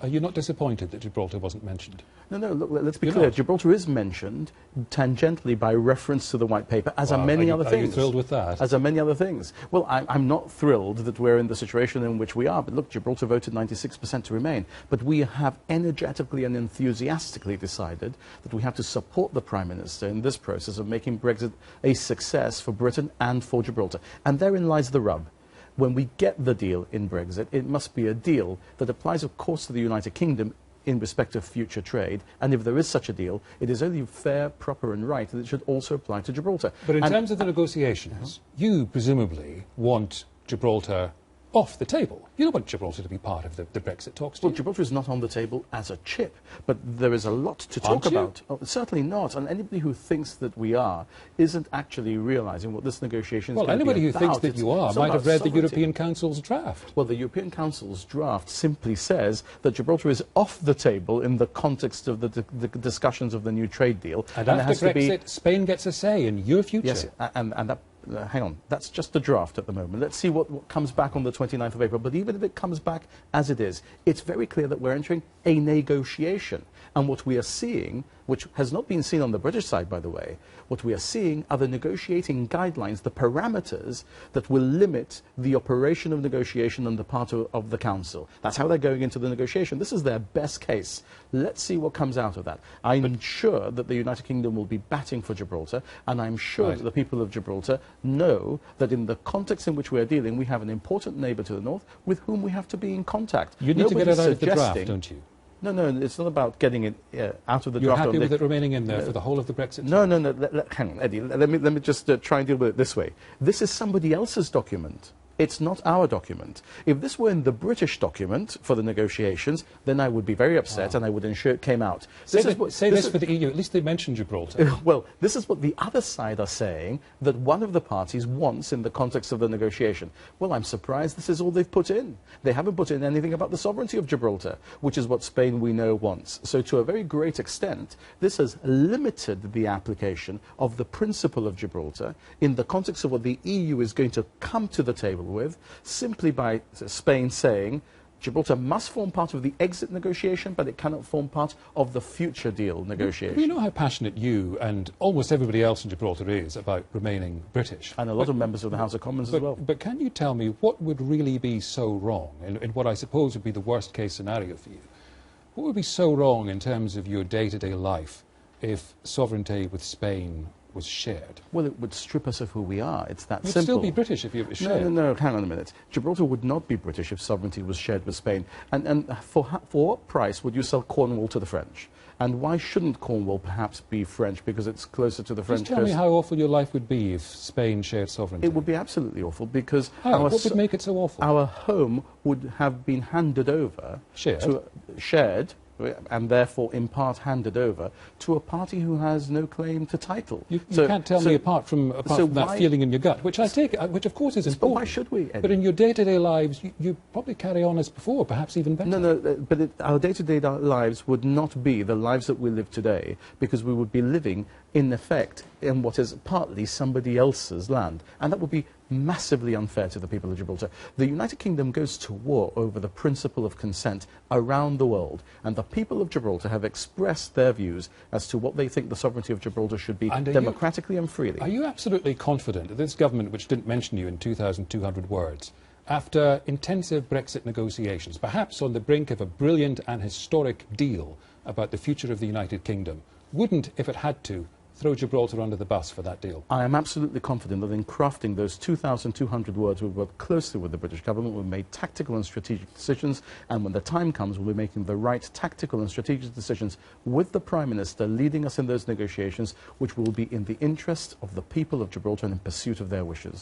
Are you not disappointed that Gibraltar wasn't mentioned? No, look, let's be clear. Gibraltar is mentioned tangentially by reference to the White Paper, as are many other things. Are you thrilled with that? As are many other things. Well, I'm not thrilled that we're in the situation in which we are, but look, Gibraltar voted 96% to remain. But we have energetically and enthusiastically decided that we have to support the Prime Minister in this process of making Brexit a success for Britain and for Gibraltar. And therein lies the rub. When we get the deal in Brexit, it must be a deal that applies, of course, to the United Kingdom in respect of future trade. And if there is such a deal, it is only fair, proper and right that it should also apply to Gibraltar. But in terms of the negotiations, you presumably want Gibraltar off the table. You don't want Gibraltar to be part of the Brexit talks, do you? Well, Gibraltar is not on the table as a chip, but there is a lot to talk about. Oh, certainly not. And anybody who thinks that we are isn't actually realising what this negotiation is going to be about. Well, anybody who thinks that you are might have read the European Council's draft. Well, the European Council's draft simply says that Gibraltar is off the table in the context of the discussions of the new trade deal. And after Brexit, Spain gets a say in your future. Yes, and that... hang on, that's just the draft at the moment. Let's see what comes back on the 29th of April. But even if it comes back as it is, it's very clear that we're entering a negotiation. And what we are seeing, which has not been seen on the British side, by the way, what we are seeing are the negotiating guidelines, the parameters that will limit the operation of negotiation on the part of the Council. That's how they're going into the negotiation. This is their best case. Let's see what comes out of that. I'm sure that the United Kingdom will be batting for Gibraltar, and I'm sure that the people of Gibraltar know that in the context in which we are dealing, we have an important neighbour to the north with whom we have to be in contact. You need to get it out of the draft, don't you? No, it's not about getting it out of the draft. You're happy with it remaining in there for the whole of the Brexit? No. Hang on, Eddie. Let me just try and deal with it this way. This is somebody else's document. It's not our document. If this were in the British document for the negotiations, then I would be very upset and I would ensure it came out. Say this for the EU. At least they mentioned Gibraltar. Well, this is what the other side are saying, that one of the parties wants in the context of the negotiation. Well, I'm surprised this is all they've put in. They haven't put in anything about the sovereignty of Gibraltar, which is what Spain, we know, wants. So to a very great extent, this has limited the application of the principle of Gibraltar in the context of what the EU is going to come to the table with, simply by Spain saying Gibraltar must form part of the exit negotiation, but it cannot form part of the future deal negotiation. We know how passionate you and almost everybody else in Gibraltar is about remaining British. And a lot of members of the House of Commons as well. But can you tell me what would really be so wrong in what I suppose would be the worst case scenario for you? What would be so wrong in terms of your day-to-day life if sovereignty with Spain was shared? Well, it would strip us of who we are. It's that simple. You'd still be British if it was shared. No, hang on a minute. Gibraltar would not be British if sovereignty was shared with Spain. And for what price would you sell Cornwall to the French? And why shouldn't Cornwall perhaps be French because it's closer to the French coast? Just tell me how awful your life would be if Spain shared sovereignty. It would be absolutely awful because... What would make it so awful? Our home would have been handed over... Shared, and therefore in part handed over to a party who has no claim to title. You can't tell me apart from that feeling in your gut, which I take, which of course is important. But why should we, Eddie? But in your day-to-day lives, you probably carry on as before, perhaps even better. No, but our day-to-day lives would not be the lives that we live today, because we would be living, in effect, in what is partly somebody else's land. And that would be massively unfair to the people of Gibraltar. The United Kingdom goes to war over the principle of consent around the world, and the people of Gibraltar have expressed their views as to what they think the sovereignty of Gibraltar should be democratically and freely. Are you absolutely confident that this government, which didn't mention you in 2,200 words, after intensive Brexit negotiations, perhaps on the brink of a brilliant and historic deal about the future of the United Kingdom, wouldn't, if it had to, throw Gibraltar under the bus for that deal? I am absolutely confident that in crafting those 2,200 words, we've worked closely with the British government, we've made tactical and strategic decisions, and when the time comes, we'll be making the right tactical and strategic decisions with the Prime Minister leading us in those negotiations, which will be in the interest of the people of Gibraltar and in pursuit of their wishes.